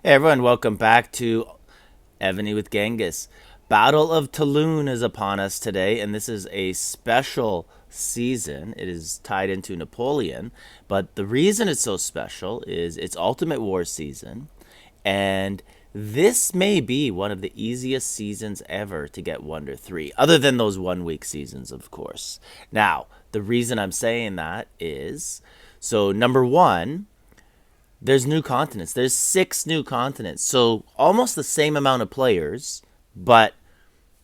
Hey everyone, welcome back to Evony with Genghis. Battle of Toulon is upon us today, and this is a special season. It is tied into Napoleon, but the reason it's so special is it's Ultimate War season, and this may be one of the easiest seasons ever to get Wonder 3, other than those 1 week seasons, of course. Now, the reason I'm saying that is so number one, there's new continents. There's 6 new continents. So almost the same amount of players, but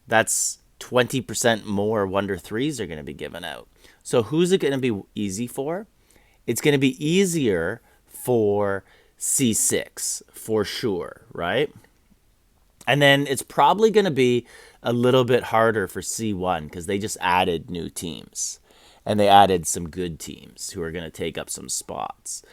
that's 20% more Wonder 3s are going to be given out. So who's it going to be easy for? It's going to be easier for C6 for sure, right? And then it's probably going to be a little bit harder for C1 because they just added new teams. And they added some good teams who are going to take up some spots.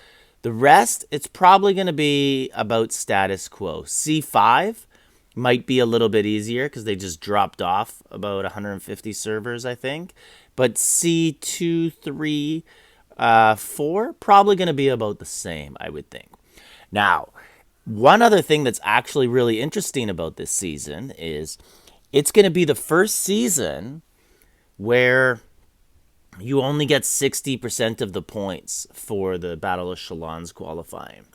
The rest, it's probably going to be about status quo. C5 might be a little bit easier because they just dropped off about 150 servers, I think. But C2, 3, 4, probably going to be about the same, I would think. Now, one other thing that's actually really interesting about this season is it's going to be the first season where you only get 60% of the points for the Battle of Chalons qualifying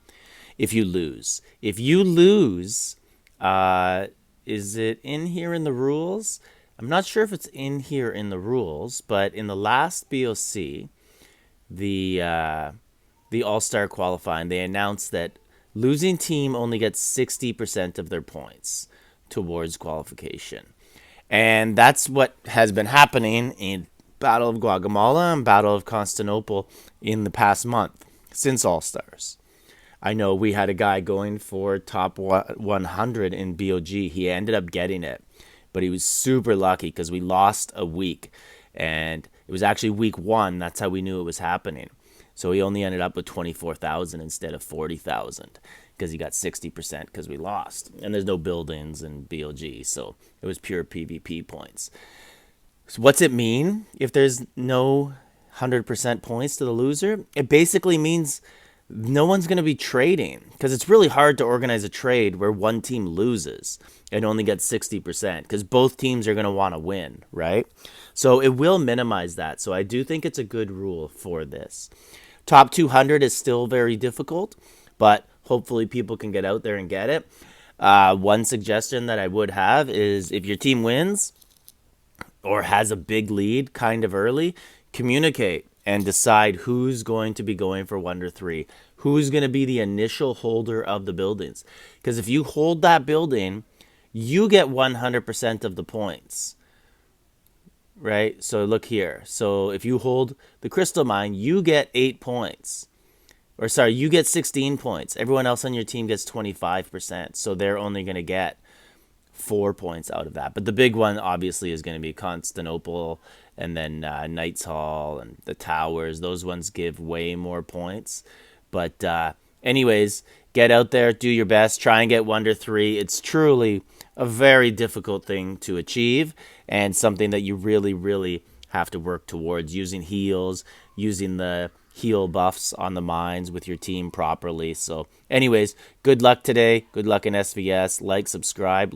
if you lose. If you lose, is it in here in the rules? I'm not sure if it's in here in the rules, but in the last BOC, the All-Star qualifying, they announced that losing team only gets 60% of their points towards qualification. And that's what has been happening in Battle of Guatemala and Battle of Constantinople in the past month since All-Stars. I know we had a guy going for top 100 in BOG. He ended up getting it, but he was super lucky because we lost a week, and it was actually week 1. That's how we knew it was happening. So he only ended up with 24,000 instead of 40,000 because he got 60% because we lost. And there's no buildings in BOG, so it was pure PvP points. So what's it mean if there's no 100% points to the loser? It basically means no one's going to be trading because it's really hard to organize a trade where one team loses and only gets 60% because both teams are going to want to win, right? So it will minimize that. So I do think it's a good rule for this. Top 200 is still very difficult, but hopefully people can get out there and get it. One suggestion that I would have is if your team wins or has a big lead kind of early, communicate and decide who's going to be going for Wonder 3, who's going to be the initial holder of the buildings. Because if you hold that building, you get 100% of the points, right? So look here. So if you hold the crystal mine, you get 8 points. Or sorry, you get 16 points. Everyone else on your team gets 25%. So they're only going to get 4 points out of that. But the big one obviously is going to be Constantinople and then Knights Hall and the Towers. Those ones give way more points. But anyways, get out there, do your best, try and get Wonder 3. It's truly a very difficult thing to achieve and something that you really, really have to work towards, using heals, using the heal buffs on the mines with your team properly. So anyways, good luck today. Good luck in SVS. Like, subscribe.